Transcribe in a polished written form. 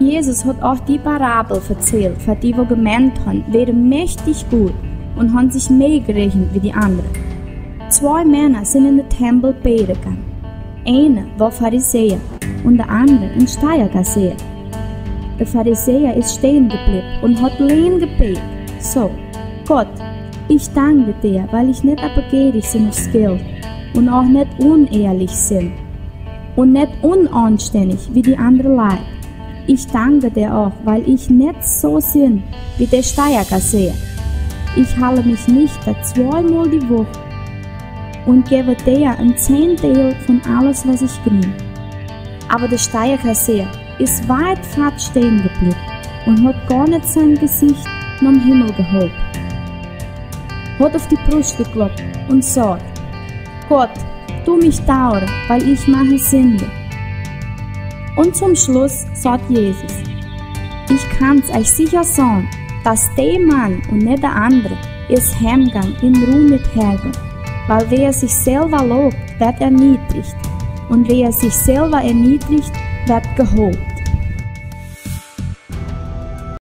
Jesus hat auch die Parabel erzählt, für die gemeint haben, wären mächtig gut und haben sich mehr gerechnet wie die anderen. 2 Männer sind in den Tempel beten gegangen. Einer war Pharisäer und der andere ein Steuerkassier. Der Pharisäer ist stehen geblieben und hat lean gebetet. So, Gott, ich danke dir, weil ich nicht abgierig bin aufs Geld und auch nicht unehrlich bin und nicht unanständig wie die anderen Leute. Ich danke dir auch, weil ich nicht so bin wie der Steuerkassier. Ich halte mich nicht 2-mal die Woche und gebe dir ein 10. von alles, was ich kriege. Aber der Steuerkassier ist weit fort stehen geblieben und hat gar nicht sein Gesicht nach dem Himmel gehoben. Hat auf die Brust geklopft und sagt: Gott, tu mich dauern, weil ich mache Sünde. Und zum Schluss sagt Jesus: Ich kann's euch sicher sagen, dass der Mann und nicht der andere ist heimgegangen in Ruhe mit Herrgott, weil wer sich selber lobt, wird erniedrigt und wer sich selber erniedrigt, wird gehoben.